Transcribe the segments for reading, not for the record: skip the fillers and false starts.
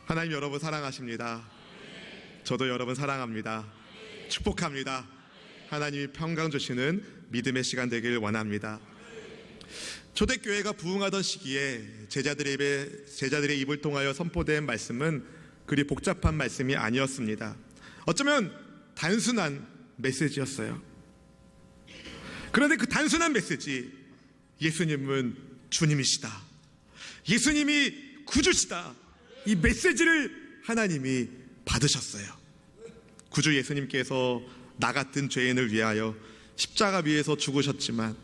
하나님 여러분 사랑하십니다. 저도 여러분 사랑합니다. 축복합니다. 하나님이 평강 주시는 믿음의 시간 되길 원합니다. 초대교회가 부흥하던 시기에 제자들의 입을 통하여 선포된 말씀은 그리 복잡한 말씀이 아니었습니다. 어쩌면 단순한 메시지였어요. 그런데 그 단순한 메시지, 예수님은 주님이시다, 예수님이 구주시다, 이 메시지를 하나님이 받으셨어요. 구주 예수님께서 나 같은 죄인을 위하여 십자가 위에서 죽으셨지만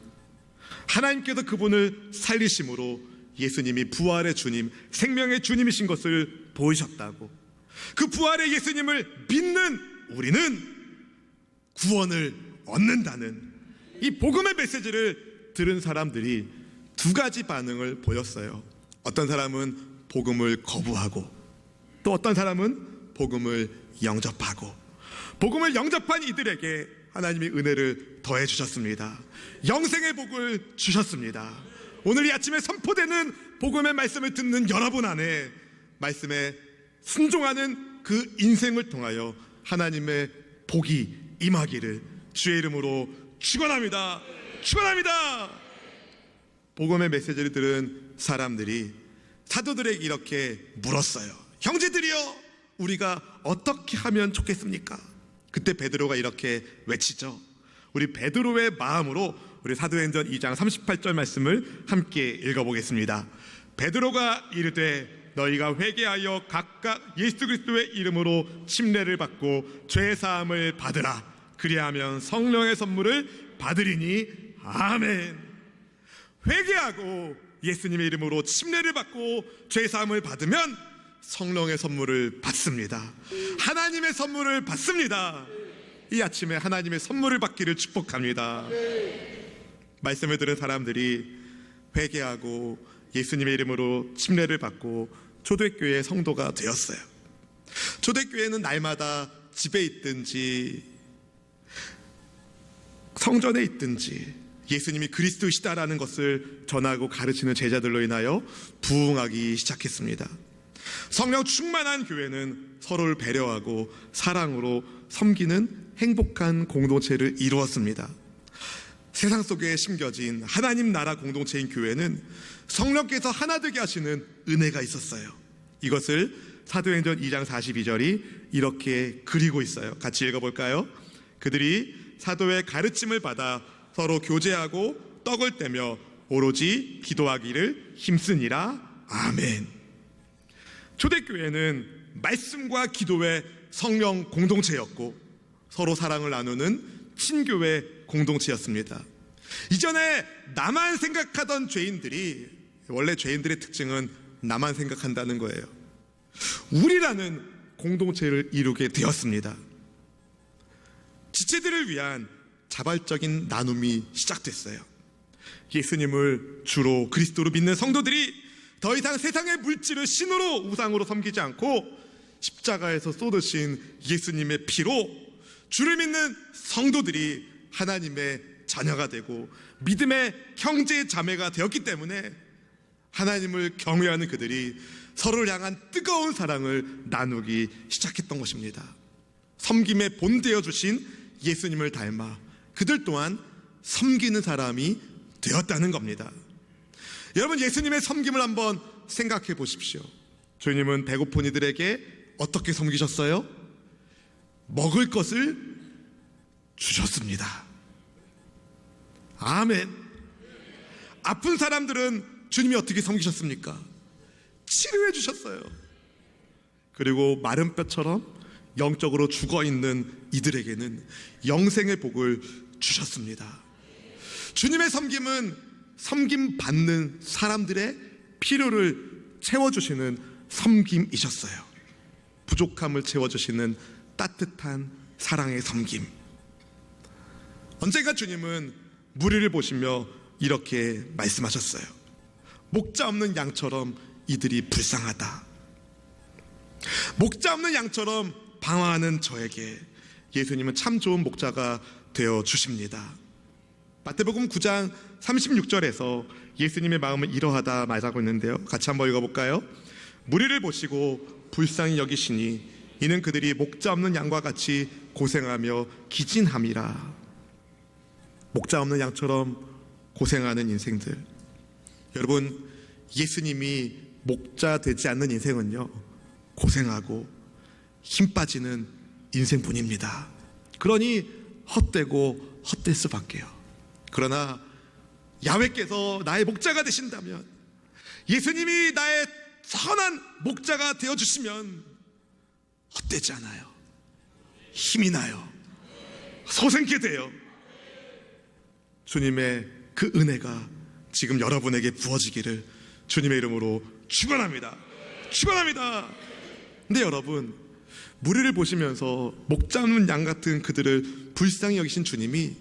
하나님께서 그분을 살리심으로 예수님이 부활의 주님, 생명의 주님이신 것을 보이셨다고, 그 부활의 예수님을 믿는 우리는 구원을 얻는다는 이 복음의 메시지를 들은 사람들이 두 가지 반응을 보였어요. 어떤 사람은 복음을 거부하고, 또 어떤 사람은 복음을 영접하고, 복음을 영접한 이들에게 하나님이 은혜를 더해 주셨습니다. 영생의 복을 주셨습니다. 오늘 이 아침에 선포되는 복음의 말씀을 듣는 여러분 안에 말씀에 순종하는 그 인생을 통하여 하나님의 복이 임하기를 주의 이름으로 축원합니다. 축원합니다. 복음의 메시지를 들은 사람들이 사도들에게 이렇게 물었어요. 형제들이여, 우리가 어떻게 하면 좋겠습니까? 그때 베드로가 이렇게 외치죠. 우리 베드로의 마음으로 우리 사도행전 2장 38절 말씀을 함께 읽어보겠습니다. 베드로가 이르되 너희가 회개하여 각각 예수 그리스도의 이름으로 침례를 받고 죄 사함을 받으라. 그리하면 성령의 선물을 받으리니. 아멘. 회개하고 예수님의 이름으로 침례를 받고 죄 사함을 받으면 성령의 선물을 받습니다. 하나님의 선물을 받습니다. 이 아침에 하나님의 선물을 받기를 축복합니다. 말씀을 들은 사람들이 회개하고 예수님의 이름으로 침례를 받고 초대교회의 성도가 되었어요. 초대교회는 날마다 집에 있든지 성전에 있든지 예수님이 그리스도이시다라는 것을 전하고 가르치는 제자들로 인하여 부흥하기 시작했습니다. 성령 충만한 교회는 서로를 배려하고 사랑으로 섬기는 행복한 공동체를 이루었습니다. 세상 속에 심겨진 하나님 나라 공동체인 교회는 성령께서 하나 되게 하시는 은혜가 있었어요. 이것을 사도행전 2장 42절이 이렇게 그리고 있어요. 같이 읽어볼까요? 그들이 사도의 가르침을 받아 서로 교제하고 떡을 떼며 오로지 기도하기를 힘쓰니라. 아멘. 초대교회는 말씀과 기도의 성령 공동체였고 서로 사랑을 나누는 친교회 공동체였습니다. 이전에 나만 생각하던 죄인들이, 원래 죄인들의 특징은 나만 생각한다는 거예요. 우리라는 공동체를 이루게 되었습니다. 지체들을 위한 자발적인 나눔이 시작됐어요. 예수님을 주로 그리스도로 믿는 성도들이 더 이상 세상의 물질을 신으로 우상으로 섬기지 않고 십자가에서 쏟으신 예수님의 피로 주를 믿는 성도들이 하나님의 자녀가 되고 믿음의 형제 자매가 되었기 때문에 하나님을 경외하는 그들이 서로를 향한 뜨거운 사랑을 나누기 시작했던 것입니다. 섬김의 본되어 주신 예수님을 닮아 그들 또한 섬기는 사람이 되었다는 겁니다. 여러분, 예수님의 섬김을 한번 생각해 보십시오. 주님은 배고픈 이들에게 어떻게 섬기셨어요? 먹을 것을 주셨습니다. 아멘. 아픈 사람들은 주님이 어떻게 섬기셨습니까? 치료해 주셨어요. 그리고 마른 뼈처럼 영적으로 죽어있는 이들에게는 영생의 복을 주셨습니다. 주님의 섬김은 섬김 받는 사람들의 필요를 채워주시는 섬김이셨어요. 부족함을 채워주시는 따뜻한 사랑의 섬김. 언젠가 주님은 무리를 보시며 이렇게 말씀하셨어요. 목자 없는 양처럼 이들이 불쌍하다. 목자 없는 양처럼 방황하는 저에게 예수님은 참 좋은 목자가 되어 주십니다. 마태복음 9장 36절에서 예수님의 마음은 이러하다 말하고 있는데요. 같이 한번 읽어볼까요? 무리를 보시고 불쌍히 여기시니 이는 그들이 목자 없는 양과 같이 고생하며 기진함이라. 목자 없는 양처럼 고생하는 인생들. 여러분, 예수님이 목자 되지 않는 인생은요, 고생하고 힘 빠지는 인생뿐입니다. 그러니 헛되고 헛될 수밖에요. 그러나 야훼께서 나의 목자가 되신다면, 예수님이 나의 선한 목자가 되어주시면 헛되지 않아요. 힘이 나요. 소생케 돼요. 주님의 그 은혜가 지금 여러분에게 부어지기를 주님의 이름으로 축원합니다. 축원합니다. 근데 여러분, 무리를 보시면서 목자 없는 양 같은 그들을 불쌍히 여기신 주님이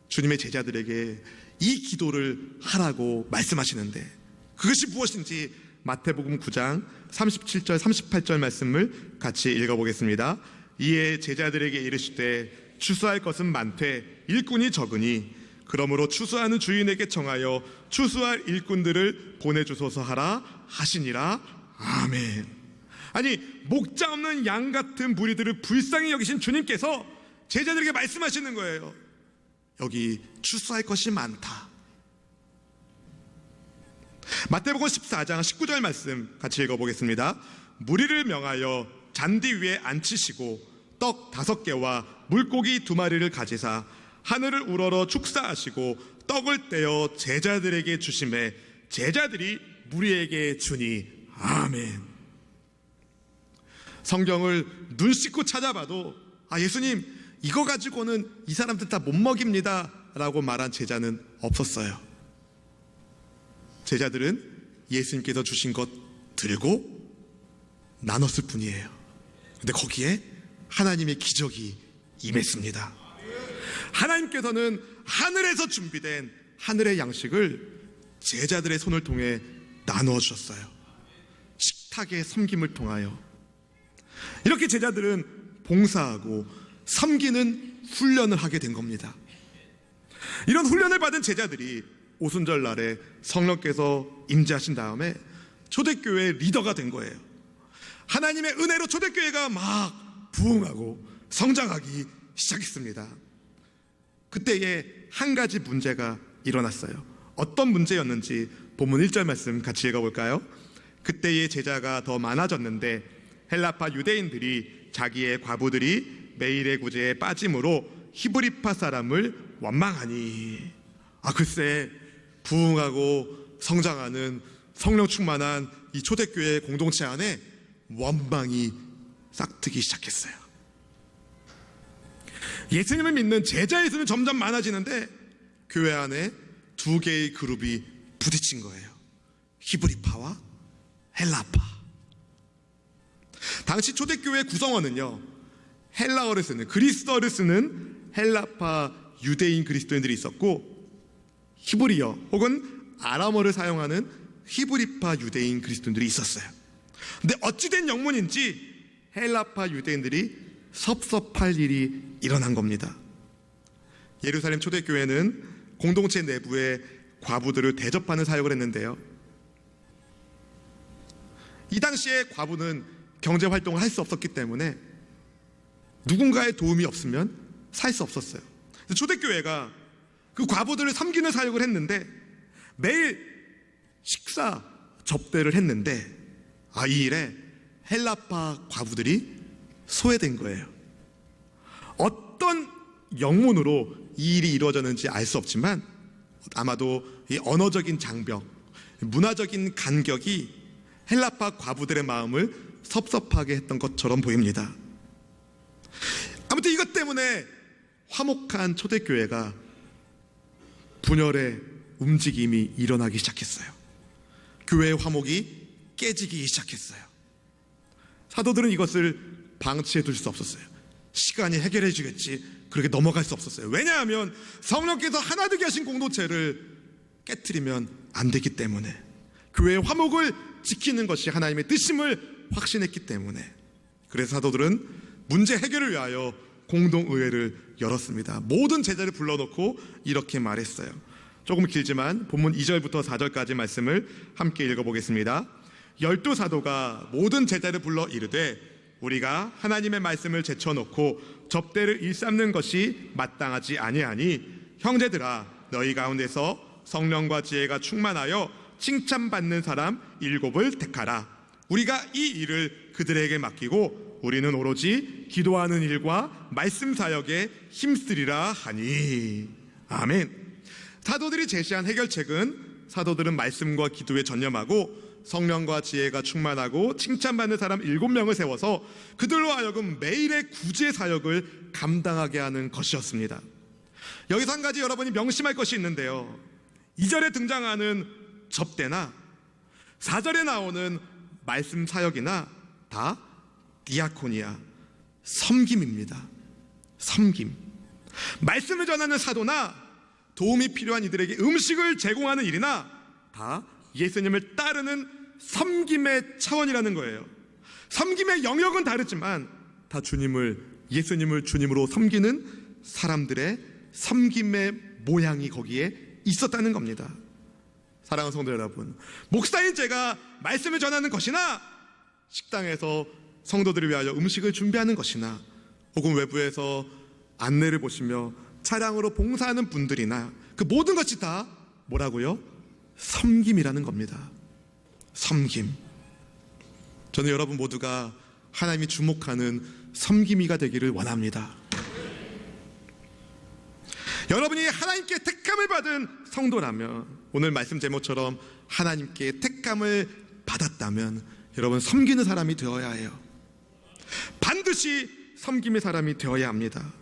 주님의 제자들에게 이 기도를 하라고 말씀하시는데, 그것이 무엇인지 마태복음 9장 37절 38절 말씀을 같이 읽어보겠습니다. 이에 제자들에게 이르시되 추수할 것은 많되 일꾼이 적으니 그러므로 추수하는 주인에게 청하여 추수할 일꾼들을 보내주소서 하라 하시니라. 아멘. 아니, 목자 없는 양 같은 무리들을 불쌍히 여기신 주님께서 제자들에게 말씀하시는 거예요. 여기 추수할 것이 많다. 마태복음 14장 19절 말씀 같이 읽어보겠습니다. 무리를 명하여 잔디 위에 앉히시고 떡 5개와 물고기 2마리를 가지사 하늘을 우러러 축사하시고 떡을 떼어 제자들에게 주시매 제자들이 무리에게 주니. 아멘. 성경을 눈 씻고 찾아봐도 예수님 이거 가지고는 이 사람들 다 못 먹입니다 라고 말한 제자는 없었어요. 제자들은 예수님께서 주신 것 들고 나눴을 뿐이에요. 근데 거기에 하나님의 기적이 임했습니다. 하나님께서는 하늘에서 준비된 하늘의 양식을 제자들의 손을 통해 나누어 주셨어요. 식탁의 섬김을 통하여. 이렇게 제자들은 봉사하고 섬기는 훈련을 하게 된 겁니다. 이런 훈련을 받은 제자들이 오순절 날에 성령께서 임재하신 다음에 초대교회의 리더가 된 거예요. 하나님의 은혜로 초대교회가 막 부흥하고 성장하기 시작했습니다. 그때에 한 가지 문제가 일어났어요. 어떤 문제였는지 본문 1절 말씀 같이 읽어볼까요? 그때의 제자가 더 많아졌는데 헬라파 유대인들이 자기의 과부들이 매일의 구제에 빠짐으로 히브리파 사람을 원망하니. 글쎄, 부흥하고 성장하는 성령 충만한 이 초대교회 공동체 안에 원망이 싹트기 시작했어요. 예수님을 믿는 제자의 수는 점점 많아지는데 교회 안에 2개의 그룹이 부딪힌 거예요. 히브리파와 헬라파. 당시 초대교회 구성원은요, 헬라어를 쓰는, 그리스어를 쓰는 헬라파 유대인 그리스도인들이 있었고, 히브리어 혹은 아람어를 사용하는 히브리파 유대인 그리스도인들이 있었어요. 근데 어찌된 영문인지 헬라파 유대인들이 섭섭할 일이 일어난 겁니다. 예루살렘 초대교회는 공동체 내부에 과부들을 대접하는 사역을 했는데요, 이 당시에 과부는 경제활동을 할 수 없었기 때문에 누군가의 도움이 없으면 살 수 없었어요. 초대교회가 그 과부들을 섬기는 사역을 했는데 매일 식사 접대를 했는데 이 일에 헬라파 과부들이 소외된 거예요. 어떤 영문으로 이 일이 이루어졌는지 알 수 없지만 아마도 이 언어적인 장벽, 문화적인 간격이 헬라파 과부들의 마음을 섭섭하게 했던 것처럼 보입니다. 아무튼 이것 때문에 화목한 초대교회가 분열의 움직임이 일어나기 시작했어요. 교회의 화목이 깨지기 시작했어요. 사도들은 이것을 방치해 둘 수 없었어요. 시간이 해결해 주겠지, 그렇게 넘어갈 수 없었어요. 왜냐하면 성령께서 하나 되게 하신 공동체를 깨트리면 안 되기 때문에, 교회의 화목을 지키는 것이 하나님의 뜻임을 확신했기 때문에. 그래서 사도들은 문제 해결을 위하여 공동의회를 열었습니다. 모든 제자를 불러놓고 이렇게 말했어요. 조금 길지만 본문 2절부터 4절까지 말씀을 함께 읽어보겠습니다. 12 사도가 모든 제자를 불러 이르되 우리가 하나님의 말씀을 제쳐놓고 접대를 일삼는 것이 마땅하지 아니하니 형제들아 너희 가운데서 성령과 지혜가 충만하여 칭찬받는 사람 7을 택하라. 우리가 이 일을 그들에게 맡기고 우리는 오로지 기도하는 일과 말씀 사역에 힘쓰리라 하니. 아멘. 사도들이 제시한 해결책은 사도들은 말씀과 기도에 전념하고 성령과 지혜가 충만하고 칭찬받는 사람 7명을 세워서 그들로 하여금 매일의 구제 사역을 감당하게 하는 것이었습니다. 여기서 한 가지 여러분이 명심할 것이 있는데요, 2절에 등장하는 접대나 4절에 나오는 말씀 사역이나 다 디아코니아, 섬김입니다. 섬김. 말씀을 전하는 사도나 도움이 필요한 이들에게 음식을 제공하는 일이나 다 예수님을 따르는 섬김의 차원이라는 거예요. 섬김의 영역은 다르지만 다 예수님을 주님으로 섬기는 사람들의 섬김의 모양이 거기에 있었다는 겁니다. 사랑하는 성도 여러분, 목사인 제가 말씀을 전하는 것이나 식당에서 성도들을 위하여 음식을 준비하는 것이나 혹은 외부에서 안내를 보시며 차량으로 봉사하는 분들이나 그 모든 것이 다 뭐라고요? 섬김이라는 겁니다. 섬김. 저는 여러분 모두가 하나님이 주목하는 섬김이가 되기를 원합니다. 여러분이 하나님께 택함을 받은 성도라면, 오늘 말씀 제목처럼 하나님께 택함을 받았다면 여러분 섬기는 사람이 되어야 해요. 반드시 섬김의 사람이 되어야 합니다.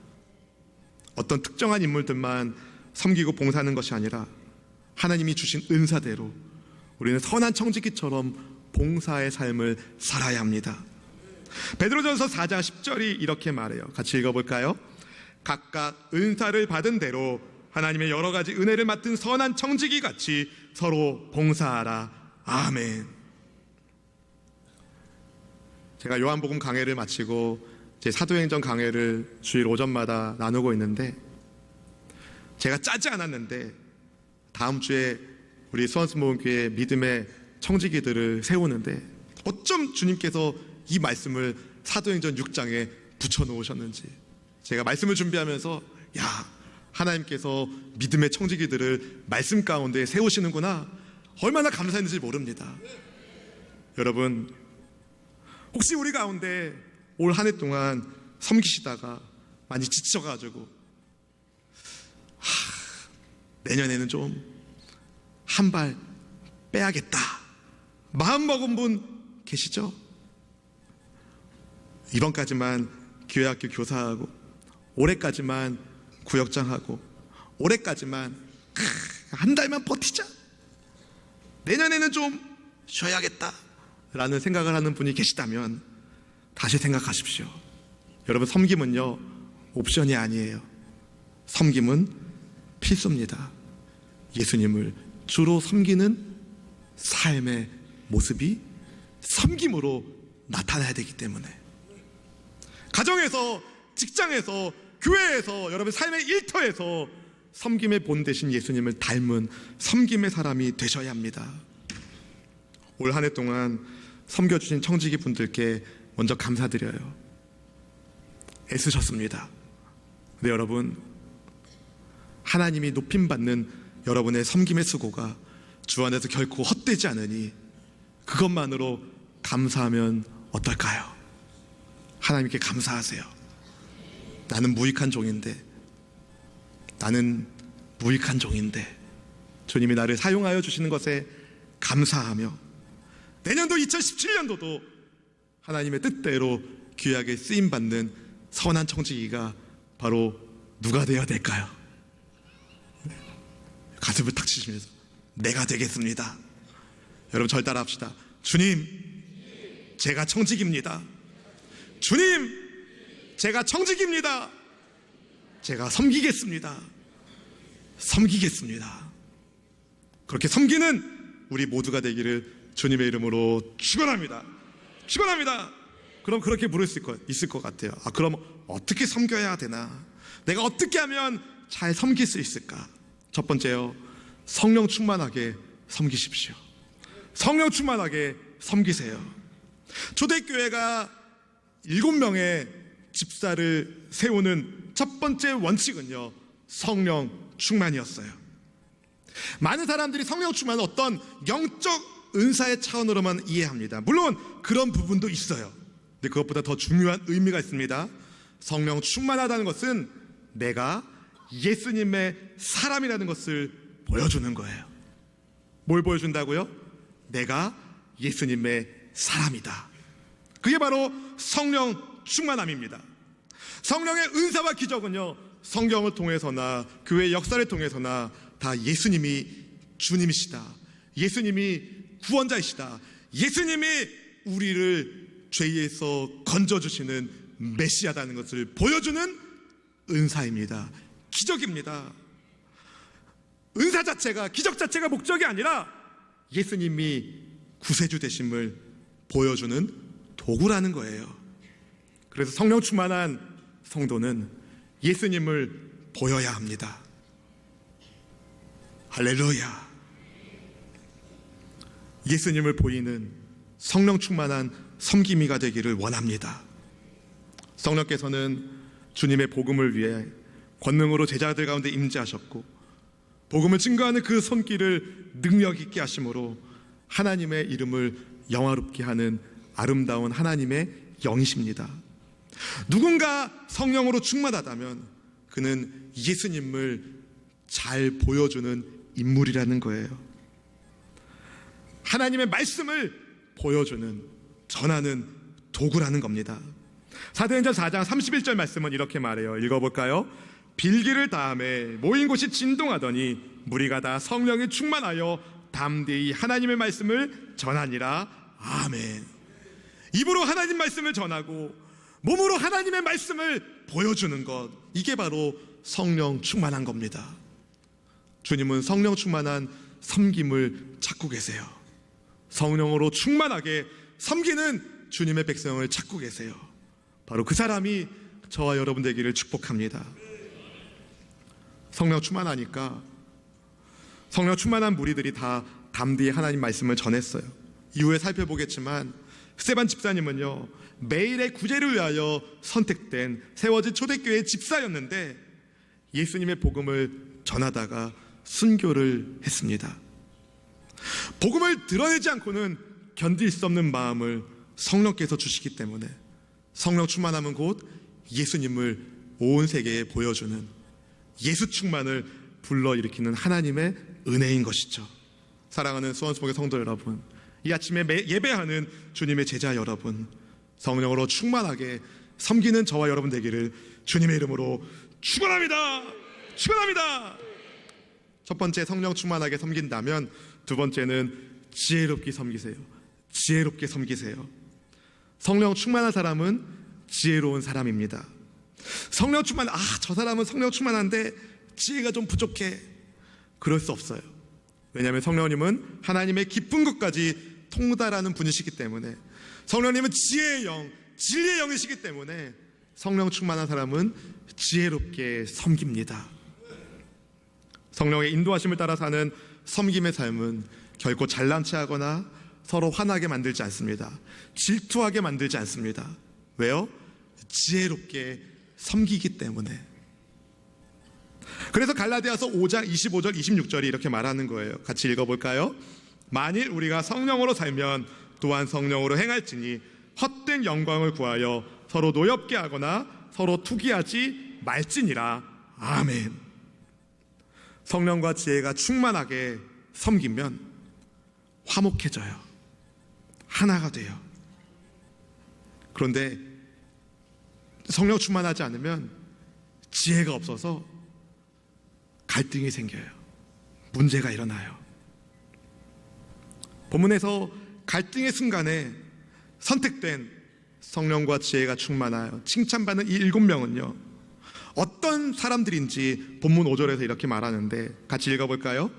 어떤 특정한 인물들만 섬기고 봉사하는 것이 아니라 하나님이 주신 은사대로 우리는 선한 청지기처럼 봉사의 삶을 살아야 합니다. 베드로전서 4장 10절이 이렇게 말해요. 같이 읽어볼까요? 각각 은사를 받은 대로 하나님의 여러 가지 은혜를 맡은 선한 청지기 같이 서로 봉사하라. 아멘. 제가 요한복음 강해를 마치고 제 사도행전 강해를 주일 오전마다 나누고 있는데, 제가 짜지 않았는데 다음 주에 우리 수원수목교회 믿음의 청지기들을 세우는데 어쩜 주님께서 이 말씀을 사도행전 6장에 붙여놓으셨는지, 제가 말씀을 준비하면서 하나님께서 믿음의 청지기들을 말씀 가운데 세우시는구나, 얼마나 감사했는지 모릅니다. 여러분, 혹시 우리 가운데 올 한 해 동안 섬기시다가 많이 지쳐가지고 내년에는 좀 한 발 빼야겠다 마음 먹은 분 계시죠? 이번까지만 교회학교 교사하고, 올해까지만 구역장하고, 올해까지만 한 달만 버티자, 내년에는 좀 쉬어야겠다 라는 생각을 하는 분이 계시다면 다시 생각하십시오. 여러분, 섬김은요 옵션이 아니에요. 섬김은 필수입니다. 예수님을 주로 섬기는 삶의 모습이 섬김으로 나타나야 되기 때문에, 가정에서, 직장에서, 교회에서, 여러분 삶의 일터에서 섬김의 본 대신 예수님을 닮은 섬김의 사람이 되셔야 합니다. 올 한 해 동안 섬겨주신 청지기 분들께 먼저 감사드려요. 애쓰셨습니다. 근데 여러분, 하나님이 높임받는 여러분의 섬김의 수고가 주 안에서 결코 헛되지 않으니 그것만으로 감사하면 어떨까요? 하나님께 감사하세요. 나는 무익한 종인데, 주님이 나를 사용하여 주시는 것에 감사하며, 내년도 2017년도도 하나님의 뜻대로 귀하게 쓰임받는 선한 청지기가 바로 누가 되어야 될까요? 가슴을 탁 치시면서 내가 되겠습니다. 여러분, 절 따라합시다. 주님, 제가 청지기입니다. 주님, 제가 청지기입니다. 제가 섬기겠습니다. 그렇게 섬기는 우리 모두가 되기를 주님의 이름으로 축원합니다. 그럼 그렇게 부를 수 있을 것 같아요. 그럼 어떻게 섬겨야 되나? 내가 어떻게 하면 잘 섬길 수 있을까? 첫 번째요, 성령 충만하게 섬기십시오. 성령 충만하게 섬기세요. 초대교회가 7명의 집사를 세우는 첫 번째 원칙은요, 성령 충만이었어요. 많은 사람들이 성령 충만은 어떤 영적 은사의 차원으로만 이해합니다. 물론 그런 부분도 있어요. 근데 그것보다 더 중요한 의미가 있습니다. 성령 충만하다는 것은 내가 예수님의 사람이라는 것을 보여주는 거예요. 뭘 보여준다고요? 내가 예수님의 사람이다. 그게 바로 성령 충만함입니다. 성령의 은사와 기적은요, 성경을 통해서나 교회의 역사를 통해서나 다 예수님이 주님이시다, 예수님이 구원자이시다, 예수님이 우리를 죄에서 건져주시는 메시아다는 것을 보여주는 은사입니다. 기적입니다. 은사 자체가, 기적 자체가 목적이 아니라 예수님이 구세주 되심을 보여주는 도구라는 거예요. 그래서 성령 충만한 성도는 예수님을 보여야 합니다. 할렐루야. 예수님을 보이는 성령 충만한 섬김이가 되기를 원합니다. 성령께서는 주님의 복음을 위해 권능으로 제자들 가운데 임재하셨고, 복음을 증거하는 그 손길을 능력 있게 하심으로 하나님의 이름을 영화롭게 하는 아름다운 하나님의 영이십니다. 누군가 성령으로 충만하다면 그는 예수님을 잘 보여주는 인물이라는 거예요. 하나님의 말씀을 보여주는, 전하는 도구라는 겁니다. 사도행전 4장 31절 말씀은 이렇게 말해요. 읽어볼까요? 빌기를 다음에 모인 곳이 진동하더니 무리가 다 성령에 충만하여 담대히 하나님의 말씀을 전하니라. 아멘. 입으로 하나님 말씀을 전하고 몸으로 하나님의 말씀을 보여주는 것, 이게 바로 성령 충만한 겁니다. 주님은 성령 충만한 섬김을 찾고 계세요. 성령으로 충만하게 섬기는 주님의 백성을 찾고 계세요. 바로 그 사람이 저와 여러분 되기를 축복합니다. 성령 충만하니까 성령 충만한 무리들이 다 담대히 하나님 말씀을 전했어요. 이후에 살펴보겠지만 스데반 집사님은요, 매일의 구제를 위하여 선택된 세워진 초대교회의 집사였는데 예수님의 복음을 전하다가 순교를 했습니다. 복음을 드러내지 않고는 견딜 수 없는 마음을 성령께서 주시기 때문에 성령 충만함은 곧 예수님을 온 세계에 보여주는, 예수 충만을 불러일으키는 하나님의 은혜인 것이죠. 사랑하는 수원수목의 성도 여러분, 이 아침에 예배하는 주님의 제자 여러분, 성령으로 충만하게 섬기는 저와 여러분 되기를 주님의 이름으로 축원합니다. 축원합니다. 첫 번째, 성령 충만하게 섬긴다면 두 번째는 지혜롭게 섬기세요. 지혜롭게 섬기세요. 성령 충만한 사람은 지혜로운 사람입니다. 성령 충만, 저 사람은 성령 충만한데 지혜가 좀 부족해. 그럴 수 없어요. 왜냐하면 성령님은 하나님의 깊은 것까지 통달하는 분이시기 때문에, 성령님은 지혜의 영, 진리의 영이시기 때문에 성령 충만한 사람은 지혜롭게 섬깁니다. 성령의 인도하심을 따라 사는 섬김의 삶은 결코 잘난 체하거나 서로 화나게 만들지 않습니다. 질투하게 만들지 않습니다. 왜요? 지혜롭게 섬기기 때문에. 그래서 갈라디아서 5장 25절 26절이 이렇게 말하는 거예요. 같이 읽어볼까요? 만일 우리가 성령으로 살면 또한 성령으로 행할지니 헛된 영광을 구하여 서로 노엽게 하거나 서로 투기하지 말지니라. 아멘. 성령과 지혜가 충만하게 섬기면 화목해져요. 하나가 돼요. 그런데 성령 충만하지 않으면 지혜가 없어서 갈등이 생겨요. 문제가 일어나요. 본문에서 갈등의 순간에 선택된 성령과 지혜가 충만하여 칭찬받는 이 7명은요, 어떤 사람들인지 본문 5절에서 이렇게 말하는데 같이 읽어볼까요?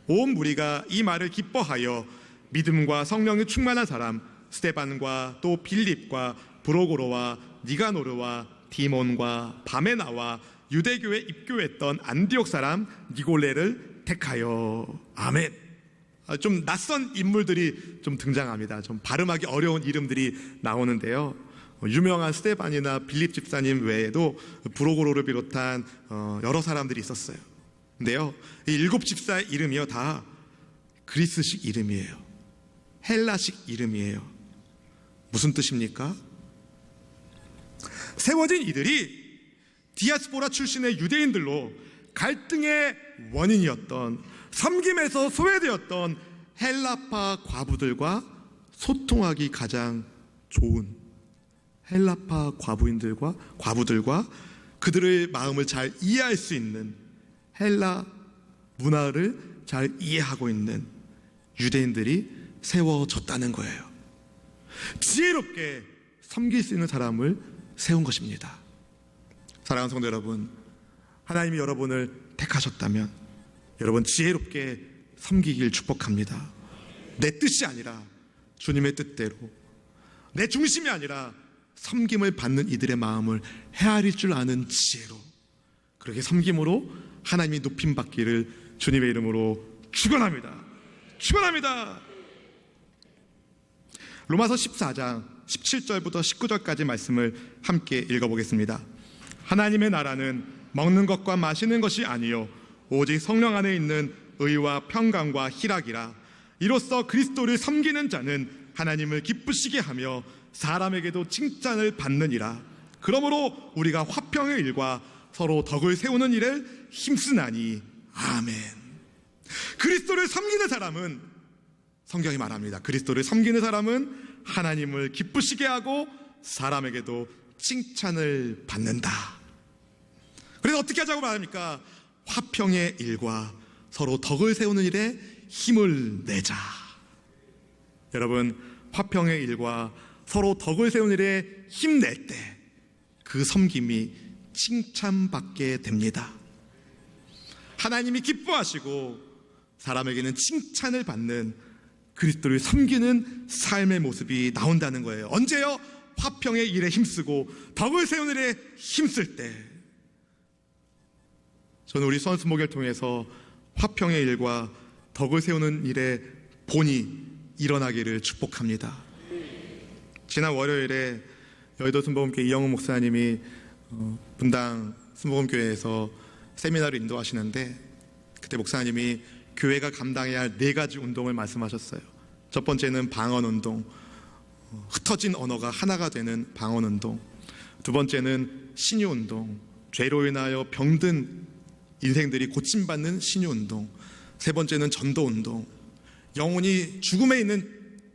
온 무리가 이 말을 기뻐하여 믿음과 성령이 충만한 사람 스데반과 또 빌립과 브로고로와 니가노르와 디몬과 바메나와 유대교에 입교했던 안디옥 사람 니골레를 택하여. 아멘. 좀 낯선 인물들이 좀 등장합니다. 좀 발음하기 어려운 이름들이 나오는데요. 유명한 스데반이나 빌립 집사님 외에도 브로고로를 비롯한 여러 사람들이 있었어요. 근데요, 이 7 집사의 이름이요 다 그리스식 이름이에요. 헬라식 이름이에요. 무슨 뜻입니까? 세워진 이들이 디아스포라 출신의 유대인들로 갈등의 원인이었던, 섬김에서 소외되었던 헬라파 과부들과 소통하기 가장 좋은, 헬라파 과부들과 그들의 마음을 잘 이해할 수 있는, 헬라 문화를 잘 이해하고 있는 유대인들이 세워졌다는 거예요. 지혜롭게 섬길 수 있는 사람을 세운 것입니다. 사랑하는 성도 여러분, 하나님이 여러분을 택하셨다면 여러분 지혜롭게 섬기길 축복합니다. 내 뜻이 아니라 주님의 뜻대로, 내 중심이 아니라 섬김을 받는 이들의 마음을 헤아릴 줄 아는 지혜로, 그렇게 섬김으로 하나님이 높임 받기를 주님의 이름으로 축원합니다. 축원합니다. 로마서 14장 17절부터 19절까지 말씀을 함께 읽어보겠습니다. 하나님의 나라는 먹는 것과 마시는 것이 아니요 오직 성령 안에 있는 의와 평강과 희락이라. 이로써 그리스도를 섬기는 자는 하나님을 기쁘시게 하며 사람에게도 칭찬을 받느니라. 그러므로 우리가 화평의 일과 서로 덕을 세우는 일에 힘쓰나니. 아멘. 그리스도를 섬기는 사람은, 성경이 말합니다, 그리스도를 섬기는 사람은 하나님을 기쁘시게 하고 사람에게도 칭찬을 받는다. 그래서 어떻게 하자고 말합니까? 화평의 일과 서로 덕을 세우는 일에 힘을 내자. 여러분, 화평의 일과 서로 덕을 세우는 일에 힘낼 때 그 섬김이 칭찬받게 됩니다. 하나님이 기뻐하시고 사람에게는 칭찬을 받는 그리스도를 섬기는 삶의 모습이 나온다는 거예요. 언제요? 화평의 일에 힘쓰고 덕을 세우는 일에 힘쓸 때. 저는 우리 선수목을 통해서 화평의 일과 덕을 세우는 일에 본이 일어나기를 축복합니다. 지난 월요일에 여의도 순복음교회 이영훈 목사님이 분당 순복음교회에서 세미나를 인도하시는데, 그때 목사님이 교회가 감당해야 할 4가지 운동을 말씀하셨어요. 첫 번째는 방언운동, 흩어진 언어가 하나가 되는 방언운동. 두 번째는 신유운동, 죄로 인하여 병든 인생들이 고침받는 신유운동. 세 번째는 전도운동, 영혼이 죽음에 있는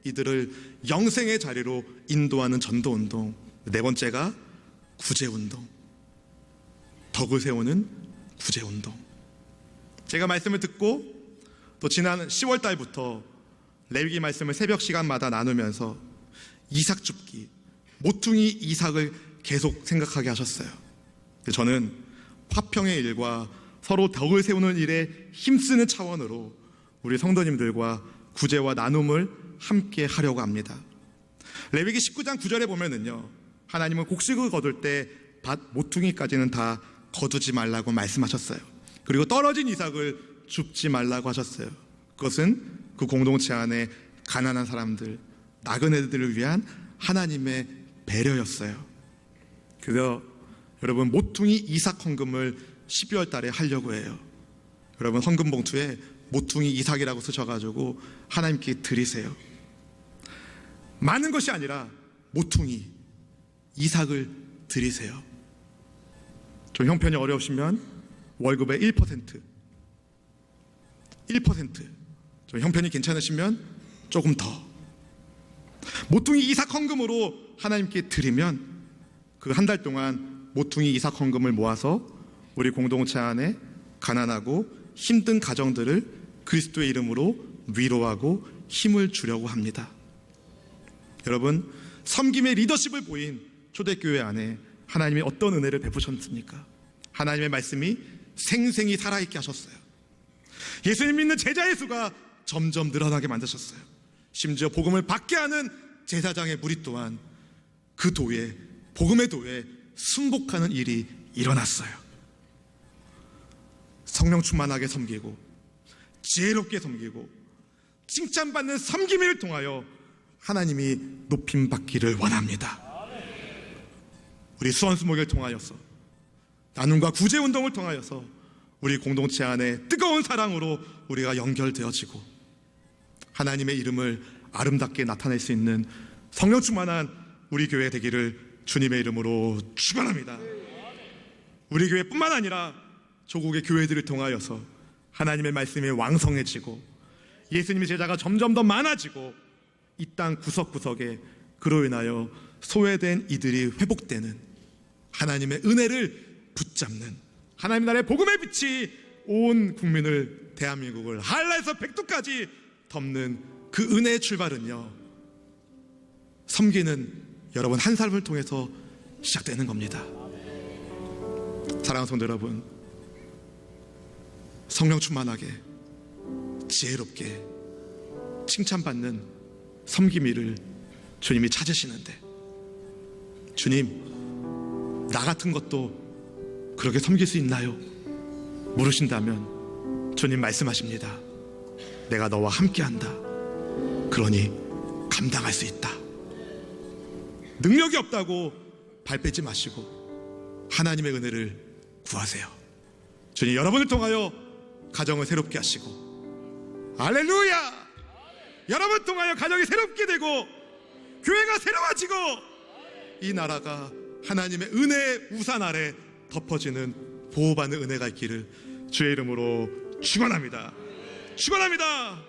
이들을 영생의 자리로 인도하는 전도운동. 네 번째가 구제운동, 덕을 세우는 구제운동. 제가 말씀을 듣고 또 지난 10월 달부터 레위기 말씀을 새벽 시간마다 나누면서 이삭 줍기, 모퉁이 이삭을 계속 생각하게 하셨어요. 저는 화평의 일과 서로 덕을 세우는 일에 힘쓰는 차원으로 우리 성도님들과 구제와 나눔을 함께 하려고 합니다. 레위기 19장 9절에 보면은요, 하나님은 곡식을 거둘 때 밭 모퉁이까지는 다 거두지 말라고 말씀하셨어요. 그리고 떨어진 이삭을 줍지 말라고 하셨어요. 그것은 그 공동체 안에 가난한 사람들, 나그네들을 위한 하나님의 배려였어요. 그래서 여러분, 모퉁이 이삭 헌금을 12월 달에 하려고 해요. 여러분, 헌금 봉투에 모퉁이 이삭이라고 쓰셔가지고 하나님께 드리세요. 많은 것이 아니라 모퉁이 이삭을 드리세요. 좀 형편이 어려우시면 월급의 1%, 좀 형편이 괜찮으시면 조금 더. 모퉁이 이삭 헌금으로 하나님께 드리면 그 한 달 동안 모퉁이 이삭 헌금을 모아서 우리 공동체 안에 가난하고 힘든 가정들을 그리스도의 이름으로 위로하고 힘을 주려고 합니다. 여러분, 섬김의 리더십을 보인 초대교회 안에 하나님이 어떤 은혜를 베푸셨습니까? 하나님의 말씀이 생생히 살아있게 하셨어요. 예수님 믿는 제자의 수가 점점 늘어나게 만드셨어요. 심지어 복음을 받게 하는 제사장의 무리 또한 그 도에, 복음의 도에 순복하는 일이 일어났어요. 성령 충만하게 섬기고 지혜롭게 섬기고 칭찬받는 섬김을 통하여 하나님이 높임받기를 원합니다. 우리 수원수목을 통하여서, 나눔과 구제운동을 통하여서 우리 공동체 안에 뜨거운 사랑으로 우리가 연결되어지고 하나님의 이름을 아름답게 나타낼 수 있는 성령 충만한 우리 교회 되기를 주님의 이름으로 축원합니다. 우리 교회뿐만 아니라 조국의 교회들을 통하여서 하나님의 말씀이 왕성해지고 예수님의 제자가 점점 더 많아지고 이 땅 구석구석에 그로 인하여 소외된 이들이 회복되는 하나님의 은혜를 붙잡는 하나님 나라의 복음의 빛이 온 국민을, 대한민국을 한라에서 백두까지 덮는 그 은혜의 출발은요, 섬기는 여러분 한 사람을 통해서 시작되는 겁니다. 사랑하는 성도 여러분, 성령 충만하게 지혜롭게 칭찬받는 섬김이를 주님이 찾으시는데, 주님, 나 같은 것도 그렇게 섬길 수 있나요? 물으신다면 주님 말씀하십니다. 내가 너와 함께한다. 그러니 감당할 수 있다. 능력이 없다고 발 빼지 마시고 하나님의 은혜를 구하세요. 주님 여러분을 통하여 가정을 새롭게 하시고, 할렐루야! 여러분 통하여 가정이 새롭게 되고 교회가 새로워지고 이 나라가 하나님의 은혜의 우산 아래 덮어지는 보호받는 은혜가 있기를 주의 이름으로 축원합니다. 축원합니다.